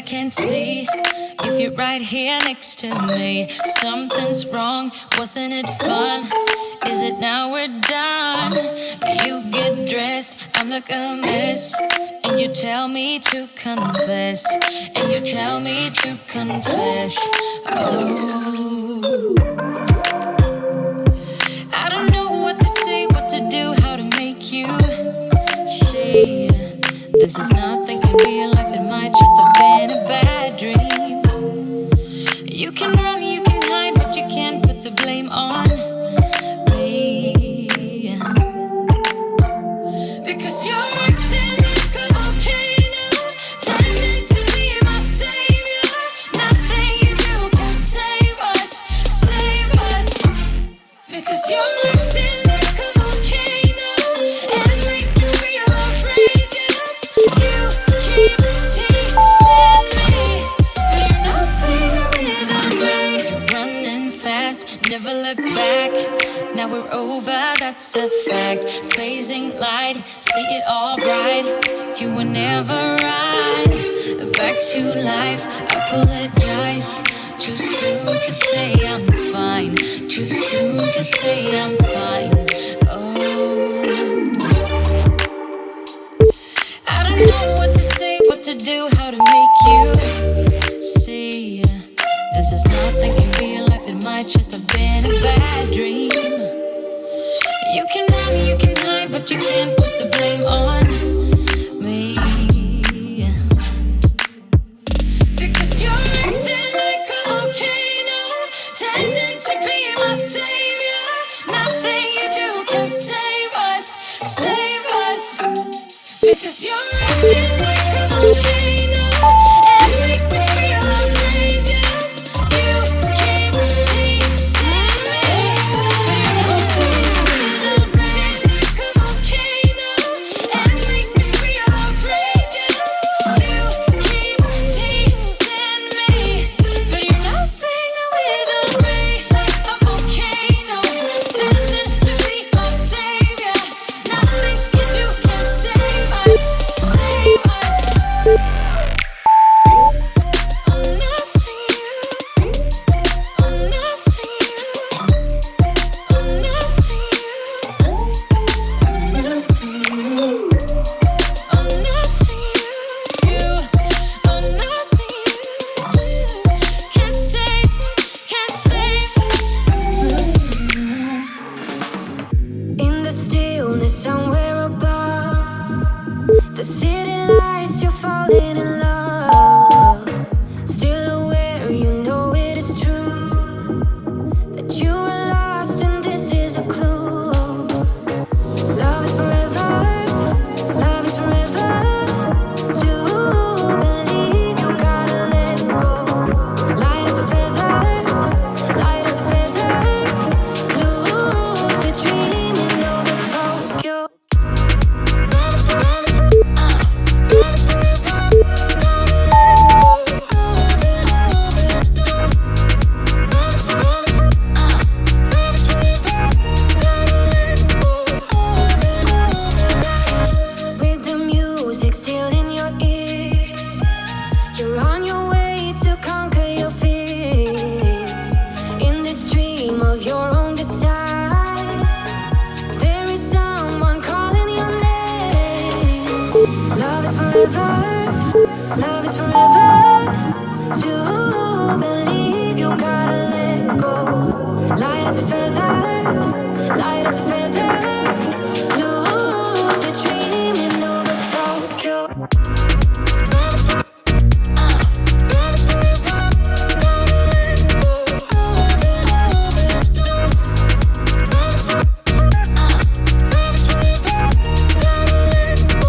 I can't see if you're right here next to me. Something's wrong, wasn't it fun? Is it now we're done? You get dressed, I'm like a mess, and you tell me to confess, and you tell me to confess. Oh, I don't know what to say, what to do, how to make you see. This is nothing in real life, it might just have been a bad dream. You can run, you can hide, but you can't put the blame on me. Because you're acting like a volcano, turning to be my savior. Nothing you do can save us, save us. Because you're acting like a volcano and make me feel outrageous. You keep teasing me, but you're nothing without me. You're running fast, never look back. Now we're over, that's a fact. Phasing light, see it all bright. You were never right. Back to life, I apologize. Too soon to say I'm fine. Too soon to say I'm fine. Oh, I don't know what to say, what to do, how to make you see. This is nothing in real life, it might just have been a bad dream. You can run, you can hide, but you can't put the blame on me. Because you're acting like a volcano, tending to be my savior. Nothing you do can save us, save us. Because you're acting like a volcano and make me feel outrageous. You keep teasing me, but you're nothing without rain. Like a volcano and make me feel outrageous. You keep teasing me, but you're nothing without rain. Like a volcano, tending to be my savior. Nothing you do can save us, save us. Oh, nothing you, oh, nothing you, oh, nothing you, oh, nothing you, oh, nothing you, oh, nothing you, can't save us, can't save us. In the stillness somewhere above the city lights, you're falling in love. Still aware, you know it is true that you are lost and this is a clue. Love is forever, love is forever. To believe you gotta let go. Light as a feather, light as a feather. Lucid dreaming over Tokyo. Love is forever, love is forever. Gotta let go. Love is forever, love is forever. Gotta let go. With the music still in your ears, you're on your way to conquer your fears. In this dream of your own design, there is someone calling your name. Love is forever, love is forever. To believe you gotta let go. Light as a feather, light as a feather. Lucid dreaming over Tokyo. Love is forever, love is forever. Gotta let go. Love is forever, love is forever. Gotta let go.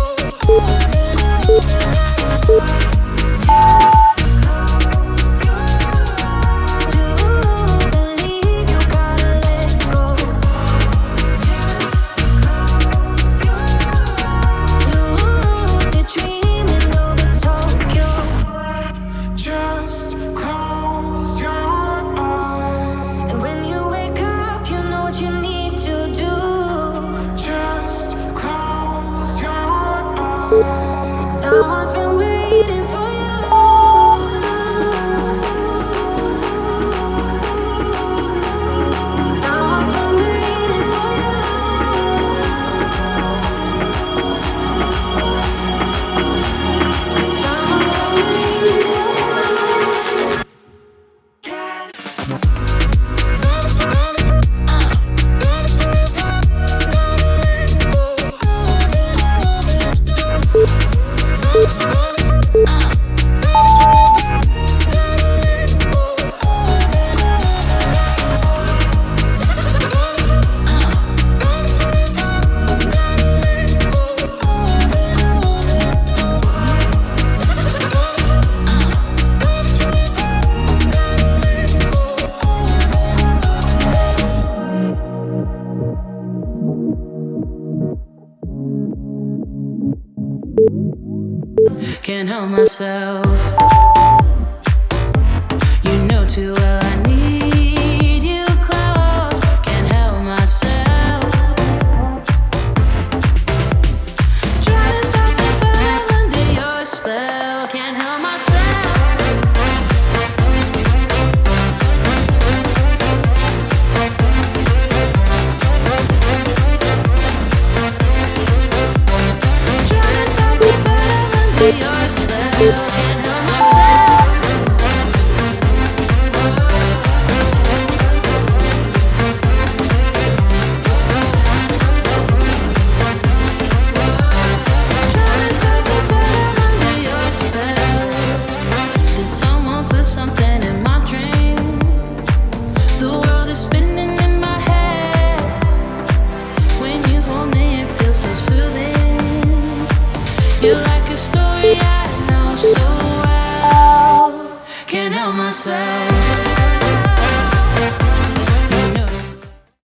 Someone's been waiting for you. can't help myself. You know too well I need you close, can't help myself. Trying to stop the fall under your spell, can't help myself. Trying to stop the fall under your spell, can't help myself. Trying to stop the fall under your spell. Did someone put something in my dream? The world is spinning in my head. When you hold me, it feels so soothing. You're like a story I know so well. Can't help myself.